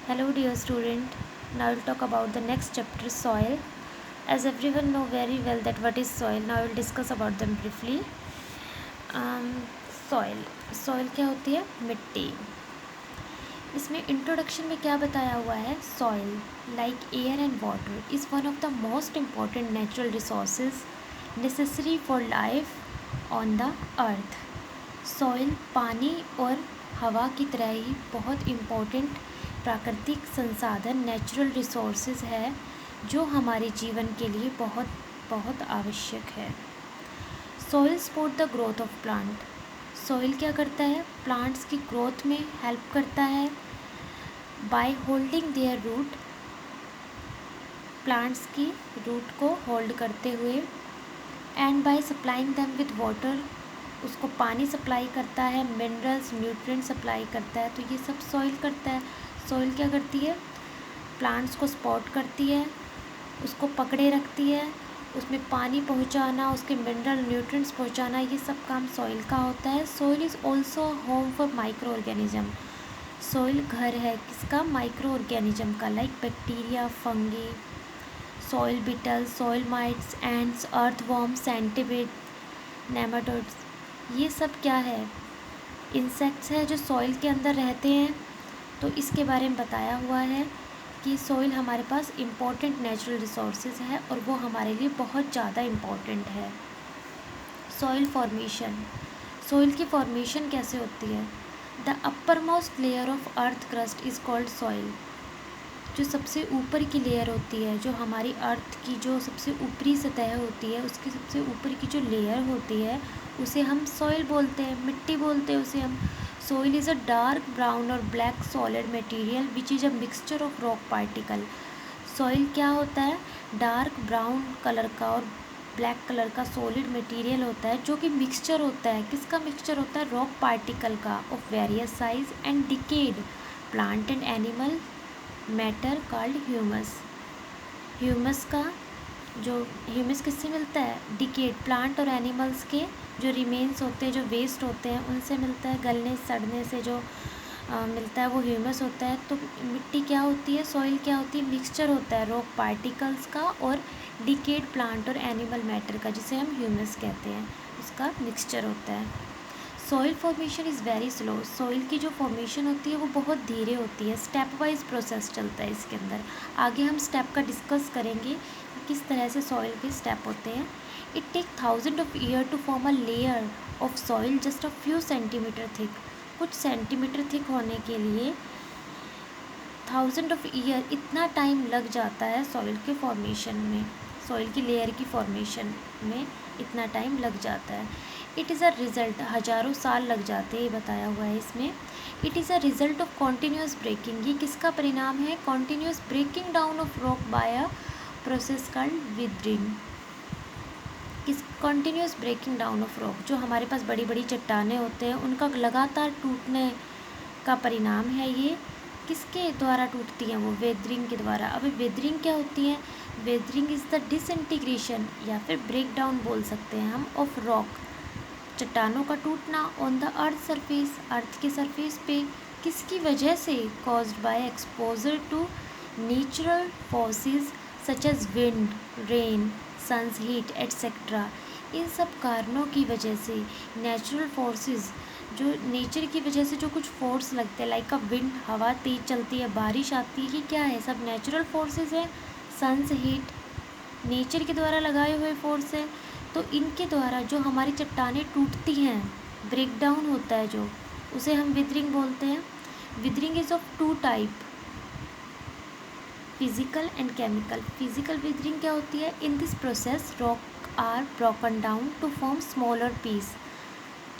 Hello dear student, now we'll talk about the next chapter, soil. As everyone know very well that what is soil, now we'll discuss about them briefly. Soil soil क्या होती है? मिट्टी। इसमें introduction में क्या बताया हुआ है? Soil like air and water is one of the most important natural resources necessary for life on the earth. Soil पानी और हवा की तरह ही बहुत इम्पॉर्टेंट प्राकृतिक संसाधन नेचुरल रिसोर्सेज है जो हमारे जीवन के लिए बहुत बहुत आवश्यक है। Soil support the growth of plant. Soil क्या करता है? प्लांट्स की ग्रोथ में हेल्प करता है by holding their root, plants की रूट को होल्ड करते हुए, and by supplying them with water, उसको पानी सप्लाई करता है, मिनरल्स न्यूट्रिएंट सप्लाई करता है। तो ये सब सॉइल करता है। सॉइल क्या करती है? प्लांट्स को सपोर्ट करती है, उसको पकड़े रखती है, उसमें पानी पहुंचाना, उसके मिनरल न्यूट्रिएंट्स पहुंचाना, ये सब काम सॉइल का होता है। Soil is also home for micro organism. Soil घर है किसका? माइक्रो ऑर्गेनिज्म का, like bacteria, fungi, soil beetle, soil mites, ants, earthworm, centipede, nematodes, ये सब क्या है? इंसेक्ट्स है जो सॉइल के अंदर रहते हैं। तो इसके बारे में बताया हुआ है कि सॉइल हमारे पास इम्पॉर्टेंट नेचुरल रिसोर्सेज है और वो हमारे लिए बहुत ज़्यादा इम्पॉर्टेंट है। सॉइल फॉर्मेशन, सॉइल की फॉर्मेशन कैसे होती है? The upper most layer of earth crust is called soil. जो सबसे ऊपर की लेयर होती है, जो हमारी अर्थ की जो सबसे ऊपरी सतह होती है, उसकी सबसे ऊपर की जो लेयर होती है उसे हम सॉइल बोलते हैं, मिट्टी बोलते हैं उसे हम। Soil is a dark brown और black solid material which is a mixture of rock particle. Soil क्या होता है? डार्क ब्राउन कलर का और ब्लैक कलर का सॉलिड मटेरियल होता है जो कि मिक्सचर होता है। किसका मिक्सचर होता है? रॉक पार्टिकल का, of various size and decade plant and animal matter called humus. Humus का जो ह्यूमस किससे मिलता है? डिकेड प्लांट और एनिमल्स के जो रिमेन्स होते हैं, जो वेस्ट होते हैं, उनसे मिलता है। गलने सड़ने से जो मिलता है वो ह्यूमस होता है। तो मिट्टी क्या होती है? सॉइल क्या होती है? मिक्सचर होता है रॉक पार्टिकल्स का और डिकेड प्लांट और एनिमल मैटर का, जिसे हम ह्यूमस कहते हैं, उसका मिक्सचर होता है। Soil formation is very slow. Soil की जो फॉर्मेशन होती है वो बहुत धीरे होती है, स्टेप वाइज प्रोसेस चलता है इसके अंदर। आगे हम स्टेप का डिस्कस करेंगे कि किस तरह से सॉइल के स्टेप होते हैं। It take thousand of year to form a layer of soil just a few centimetre thick. कुछ सेंटीमीटर थिक होने के लिए थाउजेंड ऑफ ईयर इतना टाइम लग जाता है सॉइल के फॉर्मेशन में, सॉइल की लेयर की फॉर्मेशन में इतना टाइम लग जाता है। इट इज़ अ रिज़ल्ट, हज़ारों साल लग जाते हैं, ये बताया हुआ है इसमें। It is a result of continuous breaking, ये किसका परिणाम है? Continuous breaking down of rock by a process called weathering. किस? Continuous breaking down of rock, जो हमारे पास बड़ी बड़ी चट्टानें होते हैं उनका लगातार टूटने का परिणाम है ये। किसके द्वारा टूटती हैं वो? वेदरिंग के द्वारा। अभी वेदरिंग क्या होती है? वेदरिंग इज़ द डिसइंटीग्रेशन या फिर ब्रेक डाउन बोल सकते हैं हम, ऑफ रॉक, चट्टानों का टूटना, on the earth surface, earth के सरफेस पे। किसकी वजह से? Caused by exposure to natural forces such as wind, rain, sun's heat etcetera. इन सब कारणों की वजह से नेचुरल फोर्सेस, जो नेचर की वजह से जो कुछ फोर्स लगते हैं, लाइक अ विंड, हवा तेज़ चलती है, बारिश आती है, ये क्या है? सब नेचुरल फोर्सेस हैं। सन्स हीट नेचर के द्वारा लगाए हुए फोर्स है। तो इनके द्वारा जो हमारी चट्टानें टूटती हैं, ब्रेक डाउन होता है जो, उसे हम विदरिंग बोलते हैं। Weathering is of two type, physical and chemical. Physical weathering क्या होती है? In this process rock are broken down to form smaller piece.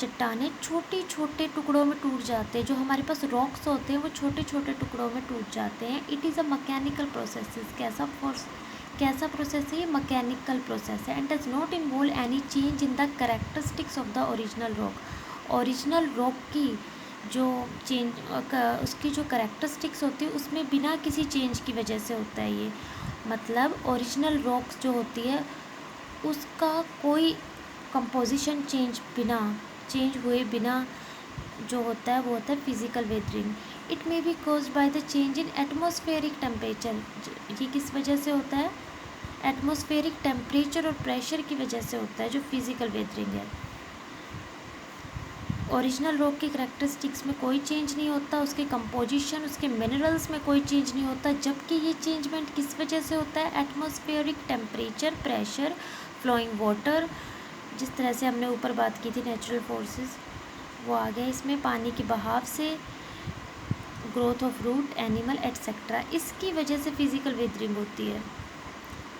चट्टानें छोटे छोटे टुकड़ों में टूट जाते हैं, जो हमारे पास रॉक्स होते हैं वो छोटे छोटे टुकड़ों में टूट जाते हैं। It is a mechanical process. कैसा प्रोसेस है ये? मैकेनिकल प्रोसेस है and does not involve any change in the characteristics of the original rock. Original rock की जो उसकी जो कैरेक्टरिस्टिक्स होती है उसमें बिना किसी चेंज की वजह से होता है ये। मतलब ओरिजिनल रॉक्स जो होती है उसका कोई कंपोजिशन चेंज हुए बिना जो होता है वो होता है physical weathering. It may be caused by the change in atmospheric temperature. ये किस वजह से होता है? एटमॉस्फेरिक टेम्परेचर और प्रेशर की वजह से होता है, जो फिजिकल वेदरिंग है। ओरिजिनल रॉक के करैक्टरिस्टिक्स में कोई चेंज नहीं होता, उसके कंपोजिशन, उसके मिनरल्स में कोई चेंज नहीं होता, जबकि ये चेंजमेंट किस वजह से होता है? Atmospheric temperature, pressure, flowing water, जिस तरह से हमने ऊपर बात की थी नेचुरल फोर्सेस, वो आ गया इसमें, पानी के बहाव से, growth of root, animal etcetera, इसकी वजह से फिजिकल वेदरिंग होती है।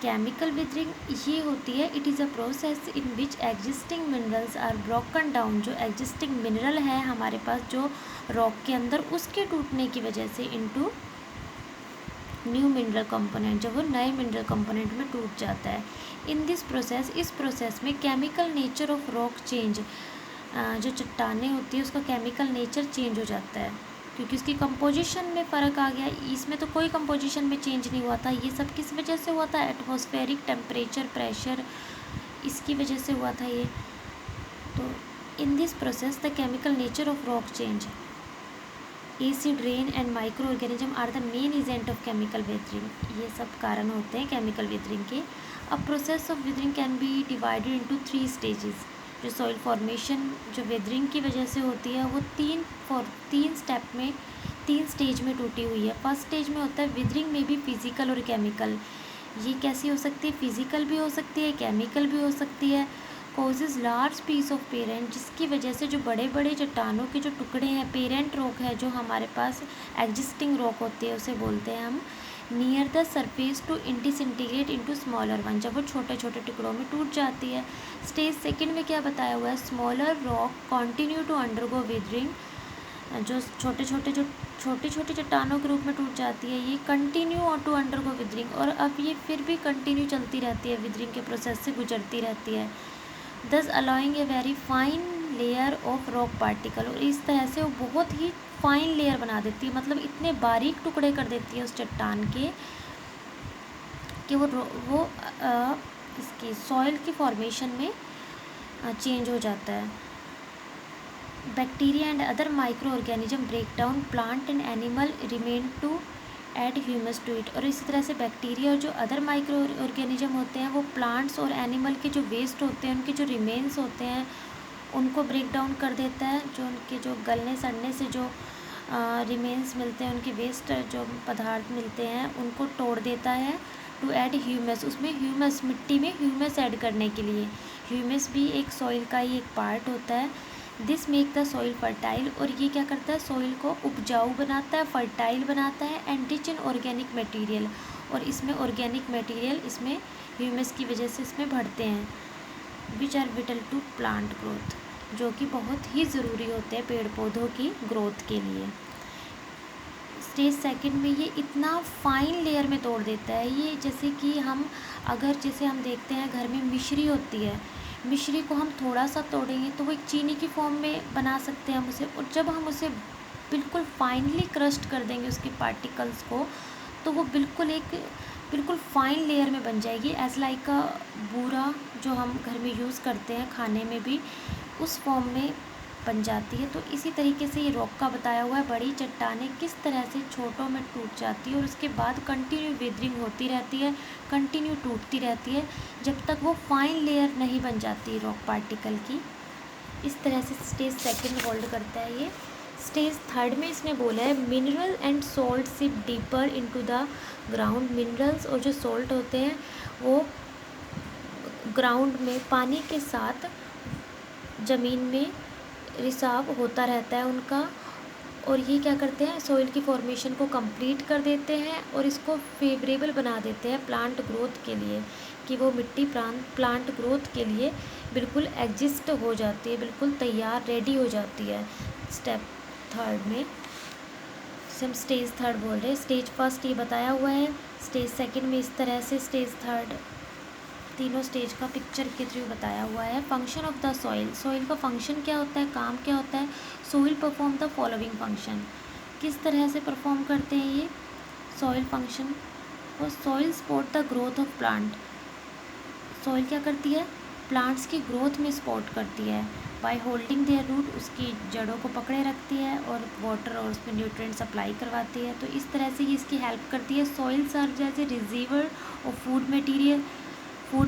केमिकल वेदरिंग ये होती है, it is a process in which existing minerals are broken down. जो एग्जिस्टिंग मिनरल है हमारे पास जो रॉक के अंदर, उसके टूटने की वजह से इनटू न्यू मिनरल कंपोनेंट, जब वो नए मिनरल कंपोनेंट में टूट जाता है। इन दिस प्रोसेस, इस प्रोसेस में chemical nature of rock change, जो चट्टानें होती है उसका केमिकल नेचर चेंज हो जाता है, क्योंकि उसकी कंपोजिशन में फ़र्क आ गया। इसमें तो कोई कंपोजिशन में चेंज नहीं हुआ था, ये सब किस वजह से हुआ था? एटमॉस्फेरिक टेम्परेचर, प्रेशर, इसकी वजह से हुआ था ये। तो in this process the chemical nature of rock change, acid rain and micro organism are the main agent of chemical weathering. ये सब कारण होते हैं केमिकल वेदरिंग के। अब process of weathering can be divided into 3 stages. जो soil formation जो weathering की वजह से होती है वो तीन स्टेप में, 3 स्टेज में टूटी हुई है। फर्स्ट स्टेज में होता है वेदरिंग में भी फिजिकल और केमिकल। ये कैसी हो सकती है? फिजिकल भी हो सकती है, केमिकल भी हो सकती है। Causes large piece of parent, जिसकी वजह से जो बड़े बड़े चट्टानों के जो टुकड़े हैं, पेरेंट रॉक है जो हमारे पास एग्जिस्टिंग रॉक होती है, उसे बोलते हैं हम, near the surface to disintegrate into smaller one, जब वो छोटे छोटे टुकड़ों में टूट जाती है। स्टेज सेकंड में क्या बताया हुआ है? Smaller rock continue to undergo weathering, जो छोटे छोटे चट्टानों के रूप में टूट जाती है, ये कंटिन्यू टू अंडरगो विदरिंग, और अब ये फिर भी कंटिन्यू चलती रहती है, विदरिंग के प्रोसेस से गुजरती रहती है। दस allowing a very fine layer of rock particle, और इस तरह से वो बहुत ही फाइन लेयर बना देती है, मतलब इतने बारीक टुकड़े कर देती है उस चट्टान के कि वो इसकी सॉइल की फॉर्मेशन में चेंज हो जाता है। Bacteria and other micro organism break down plant and animal remain to add humus to it, और इसी तरह से बैक्टीरिया और जो अदर माइक्रो ऑर्गेनिज्म होते हैं वो प्लांट्स और एनिमल के जो वेस्ट होते हैं, उनके जो रिमेन्स होते हैं, उनको ब्रेक डाउन कर देता है। जो उनके जो गलने सड़ने से जो रिमेन्स मिलते हैं, उनके वेस्ट जो पदार्थ मिलते हैं, उनको तोड़ देता है। टू ऐड ह्यूमस, उसमें ह्यूमस, मिट्टी में ह्यूमस ऐड करने के लिए, ह्यूमस भी एक सॉइल का ही एक पार्ट होता है। This make the soil fertile, और ये क्या करता है? सॉइल को उपजाऊ बनाता है, फर्टाइल बनाता है, and rich in organic material, और इसमें ऑर्गेनिक मटेरियल इसमें ह्यूमस की वजह से इसमें बढ़ते हैं, which are vital to plant growth, जो कि बहुत ही ज़रूरी होते हैं पेड़ पौधों की ग्रोथ के लिए। स्टेज सेकंड में ये इतना फाइन लेयर में तोड़ देता है ये, जैसे कि जैसे हम देखते हैं घर में मिश्री होती है, मिश्री को हम थोड़ा सा तोड़ेंगे तो वो एक चीनी की फॉर्म में बना सकते हैं हम उसे, और जब हम उसे बिल्कुल फाइनली क्रस्ट कर देंगे उसके पार्टिकल्स को, तो वो बिल्कुल फाइन लेयर में बन जाएगी, एज लाइक अ बूरा, जो हम घर में यूज़ करते हैं खाने में भी, उस फॉर्म में बन जाती है। तो इसी तरीके से ये रॉक का बताया हुआ है, बड़ी चट्टानें किस तरह से छोटों में टूट जाती है और उसके बाद कंटिन्यू वेदरिंग होती रहती है, कंटिन्यू टूटती रहती है, जब तक वो फाइन लेयर नहीं बन जाती रॉक पार्टिकल की। इस तरह से स्टेज सेकंड होल्ड करता है ये। स्टेज थर्ड में इसने बोला है mineral and salt seep deeper into the ground. Minerals और जो सॉल्ट होते हैं वो ग्राउंड में पानी के साथ ज़मीन में रिसाव होता रहता है उनका, और ये क्या करते हैं? सॉइल की फॉर्मेशन को कंप्लीट कर देते हैं और इसको फेवरेबल बना देते हैं प्लांट ग्रोथ के लिए, कि वो मिट्टी प्लांट ग्रोथ के लिए बिल्कुल एग्जिस्ट हो जाती है, बिल्कुल तैयार रेडी हो जाती है। स्टेप थर्ड में जिसे हम स्टेज थर्ड बोल रहे हैं, स्टेज फर्स्ट ये बताया हुआ है, स्टेज सेकंड में इस तरह से, स्टेज थर्ड, तीनों स्टेज का पिक्चर के थ्रू बताया हुआ है। Function of the soil, soil का फंक्शन क्या होता है, काम क्या होता है? Soil perform the following function, किस तरह से परफॉर्म करते हैं ये सॉइल फंक्शन? और soil support the growth of plant, soil क्या करती है? प्लांट्स की ग्रोथ में सपोर्ट करती है। बाय होल्डिंग देयर रूट उसकी जड़ों को पकड़े रखती है और वाटर और उसमें न्यूट्रिएंट सप्लाई करवाती है। तो इस तरह से ये इसकी हेल्प करती है। Soil serve as a receiver of food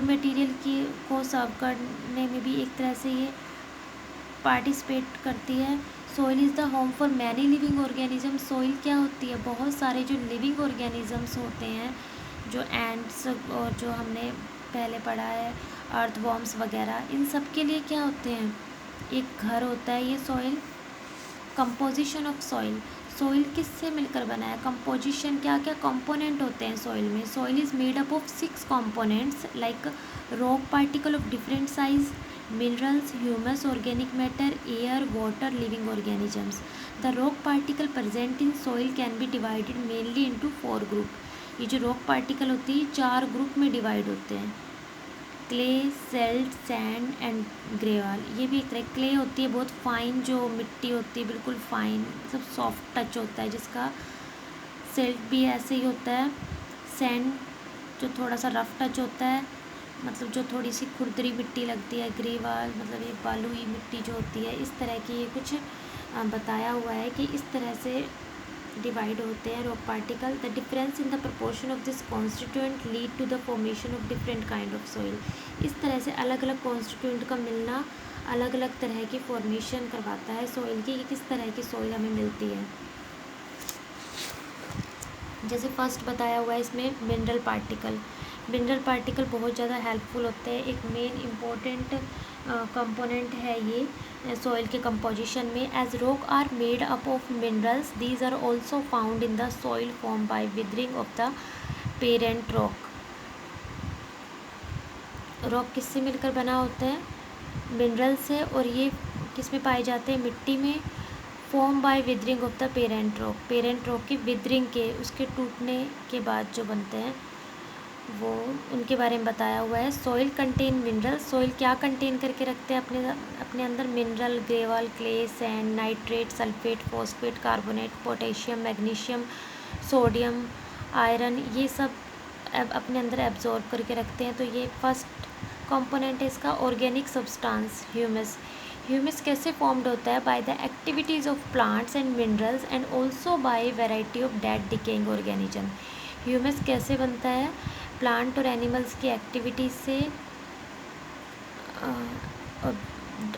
material की को सर्व करने में भी एक तरह से ये पार्टिसिपेट करती है। Soil is the home for many living organism. Soil क्या होती है, बहुत सारे जो लिविंग ऑर्गेनिजम्स होते हैं, जो एंट्स और जो हमने पहले पढ़ा है अर्थवॉर्म्स वगैरह, इन सब के लिए क्या होते हैं, एक घर होता है ये सॉइल। कंपोजिशन ऑफ सॉइल किससे मिलकर बना है, कंपोजिशन क्या क्या कंपोनेंट होते हैं सॉइल में। Soil is made up of 6 components like rock particle of different size, minerals, humus, organic matter, air, water, living organisms. The rock particle present in soil can be divided mainly into 4 group. ये जो rock particle होती है 4 group में divide होते हैं, clay, silt, sand and gravel. ये भी एक तरह क्ले होती है बहुत फाइन जो मिट्टी होती है, बिल्कुल फाइन, मतलब सॉफ्ट टच होता है जिसका। सेल्ट भी ऐसे ही होता है। सैंड जो थोड़ा सा रफ टच होता है, मतलब जो थोड़ी सी खुरदरी मिट्टी लगती है। ग्रेवाल मतलब ये बालुई मिट्टी जो होती है। इस तरह की ये कुछ बताया हुआ है कि इस तरह से डिवाइड होते हैं rock particle. The difference in the proportion of this constituent lead to the formation of different kind of soil. इस तरह से अलग अलग कॉन्स्टिट्यूएंट का मिलना अलग अलग तरह की फॉर्मेशन करवाता है सॉइल की, कि किस तरह की सॉइल हमें मिलती है। जैसे फर्स्ट बताया हुआ है इसमें मिनरल पार्टिकल बहुत ज़्यादा हेल्पफुल होते हैं। एक मेन इम्पोर्टेंट कंपोनेंट है ये सॉइल के कंपोजिशन में। As rock are made up of minerals, these are also found in the soil form by weathering of the parent rock. Rock किससे मिलकर बना होता है, मिनरल से, और ये किस में पाए जाते हैं, मिट्टी में। Form by weathering of the parent rock की विदरिंग के, उसके टूटने के बाद जो बनते हैं वो, उनके बारे में बताया हुआ है। सॉइल कंटेन मिनरल, सॉइल क्या कंटेन करके रखते हैं अपने अंदर, mineral, gravel, clay, sand, nitrate, sulphate, phosphate, carbonate, potassium, magnesium, sodium, iron, ये सब अपने अंदर एब्जॉर्ब करके रखते हैं। तो ये फर्स्ट कंपोनेंट है इसका। ऑर्गेनिक सब्सटेंस ह्यूमस कैसे फॉर्म्ड होता है, by the activities of plants and minerals and also by variety of dead decaying organism. Humus कैसे बनता है, प्लांट और एनिमल्स की एक्टिविटीज़ से,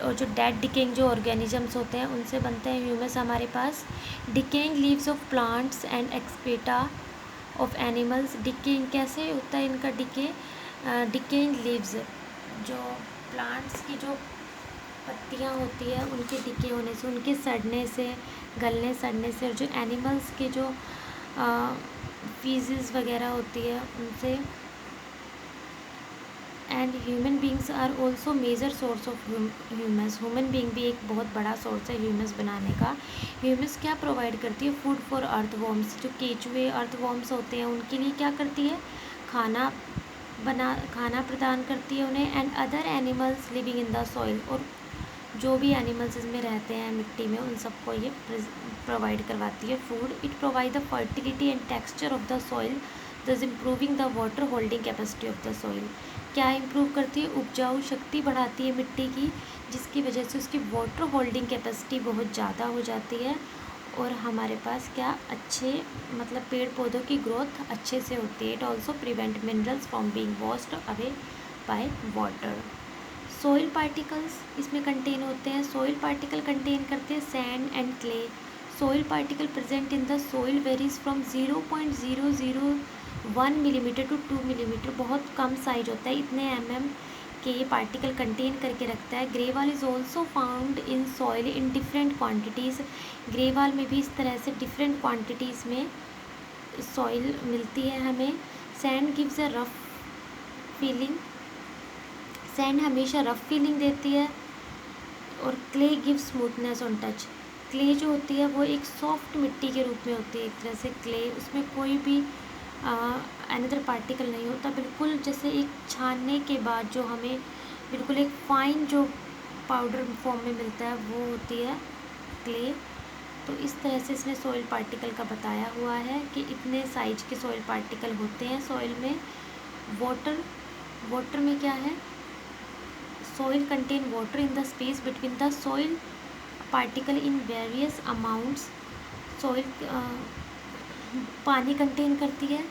और जो डेड डिकेइंग जो ऑर्गेनिजम्स होते हैं उनसे बनते हैं ह्यूमस हमारे पास। Decaying leaves of plants and excreta of animals. Decaying कैसे होता है इनका डिके, डिकेइंग लीव्स, जो प्लांट्स की जो पत्तियाँ होती है उनके डिके होने से, उनके सड़ने से, गलने सड़ने से, और जो एनिमल्स के जो फीसेस वगैरह होती है उनसे। And human beings are also major source of humus. Human being भी एक बहुत बड़ा सोर्स है ह्यूमस बनाने का। ह्यूमस क्या प्रोवाइड करती है, फूड फॉर अर्थवॉर्म्स। जो केचुए अर्थवॉर्म्स होते हैं उनके लिए क्या करती है, खाना प्रदान करती है उन्हें। And other animals living in the soil, और जो भी एनिमल्स इसमें रहते हैं मिट्टी में उन सबको ये प्रोवाइड करवाती है food. It provide the fertility and texture of the soil, thus improving the water holding capacity of the soil. क्या इम्प्रूव करती है, उपजाऊ शक्ति बढ़ाती है मिट्टी की, जिसकी वजह से उसकी वाटर होल्डिंग कैपेसिटी बहुत ज़्यादा हो जाती है, और हमारे पास क्या अच्छे, मतलब पेड़ पौधों की ग्रोथ अच्छे से होती है। It also prevent minerals from being washed away by water. Soil particles इसमें कंटेन होते हैं। सॉइल पार्टिकल कंटेन करते हैं sand and clay. Soil particle present in the soil varies from 0.001 millimetre to 2 millimetre. बहुत कम साइज होता है, इतने mm के ये पार्टिकल कंटेन करके रखता है। Grewal is also found in soil in different quantities. Grewal में भी इस तरह से डिफरेंट क्वान्टिटीज़ में सॉइल मिलती है हमें। Sand gives a rough feeling, sand हमेशा रफ फीलिंग देती है, और clay give smoothness on touch. Clay जो होती है वो एक सॉफ्ट मिट्टी के रूप में होती है एक तरह से क्ले, उसमें कोई भी अनदर पार्टिकल नहीं होता, बिल्कुल जैसे एक छानने के बाद जो हमें बिल्कुल एक फाइन जो पाउडर फॉर्म में मिलता है वो होती है क्ले। तो इस तरह से इसने सॉइल पार्टिकल का बताया हुआ है कि इतने साइज के सॉइल पार्टिकल होते हैं सॉइल में। वाटर में क्या है, soil contain water in the space between the soil particle in various amounts. soil पानी कंटेन करती है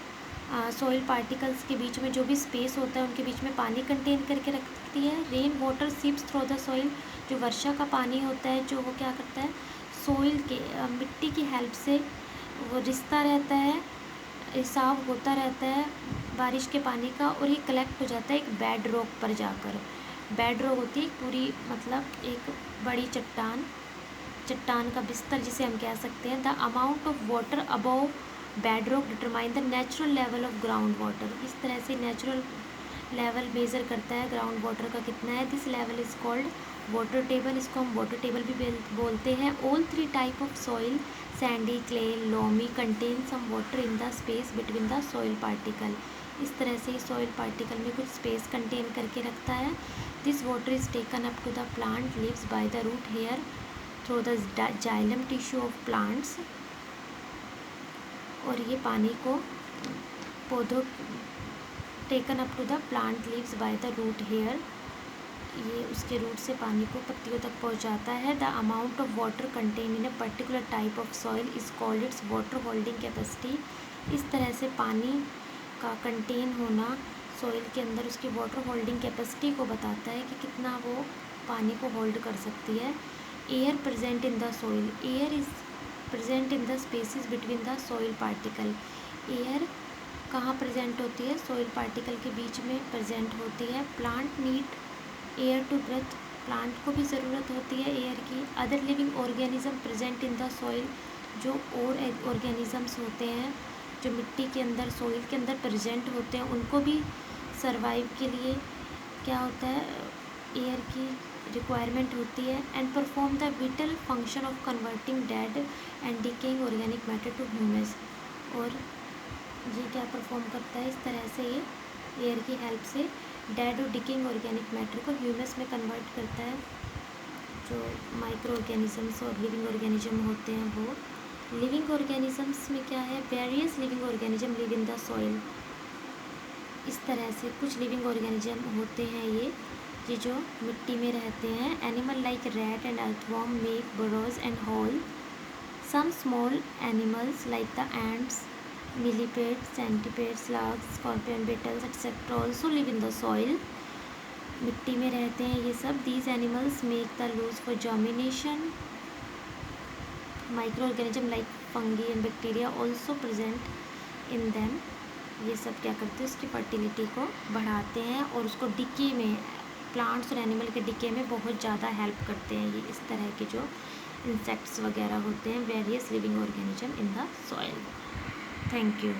सॉइल पार्टिकल्स के बीच में, जो भी स्पेस होता है उनके बीच में पानी कंटेन करके रखती है। Rain water seeps through the soil, जो वर्षा का पानी होता है जो वो क्या करता है, सॉइल के मिट्टी की हेल्प से वो रिश्ता रहता है, रिसाव होता रहता है बारिश के पानी का, और ये कलेक्ट हो जाता है एक बेड रॉक पर जाकर। बेड रॉक होती है पूरी, मतलब एक बड़ी चट्टान का बिस्तर जिसे हम कह सकते हैं। The amount of water above bed rock determine the natural level of ground water. इस तरह से नेचुरल लेवल मेज़र करता है ग्राउंड वाटर का कितना है। This level is called water table, इसको हम वाटर टेबल भी बोलते हैं। All 3 type of soil, sandy, clay, loamy, contain some water in the space between the soil particle. इस तरह से सॉइल पार्टिकल में कुछ स्पेस कंटेन करके रखता है। This water is taken up to the plant leaves by the root hair through the xylem tissue of plants. और ये पानी को पौधों, taken up to the plant leaves by the root hair, ये उसके रूट से पानी को पत्तियों तक पहुंचाता है। The amount of water contain in a particular type of soil is called its water holding capacity. इस तरह से पानी का कंटेन होना सॉइल के अंदर उसकी वाटर होल्डिंग कैपेसिटी को बताता है कि कितना वो पानी को होल्ड कर सकती है। Air present in the soil, air is present in the spaces between the soil particle. Air कहाँ प्रेजेंट होती है, सॉइल पार्टिकल के बीच में प्रेजेंट होती है। Plant need air to breathe, plant को भी ज़रूरत होती है एयर की। Other living organism present in the soil, जो और ऑर्गेनिजम्स होते हैं जो मिट्टी के अंदर, सॉइल के अंदर प्रेजेंट होते हैं, उनको भी सर्वाइव के लिए क्या होता है, एयर की रिक्वायरमेंट होती है। And perform the vital function of converting dead and decaying organic matter to humus. और ये क्या परफॉर्म करता है, इस तरह से ये एयर की हेल्प से डेड और डिकेइंग ऑर्गेनिक मैटर को ह्यूमस में कन्वर्ट करता है। जो माइक्रो ऑर्गेनिजम्स और लिविंग ऑर्गेनिज्म होते हैं वो, लिविंग ऑर्गेनिजम्स में क्या है, various living organism live in the soil. इस तरह से कुछ लिविंग ऑर्गेनिज्म होते हैं ये जो मिट्टी में रहते हैं। Animal like rat and earthworm make burrows and hole. Some small animals like the ants, millipede, centipede, slugs, scorpion, beetles etcetera also live in the soil. मिट्टी में रहते हैं ये सब। These animals make the loose for germination. Micro organism like fungi and bacteria also present in them. ये सब क्या करते हैं, उसकी फर्टिलिटी को बढ़ाते हैं और उसको डिके में, प्लांट्स और एनिमल के डिके में बहुत ज़्यादा हेल्प करते हैं। ये इस तरह के जो इंसेक्ट्स वगैरह होते हैं, various living organism in the soil. Thank you.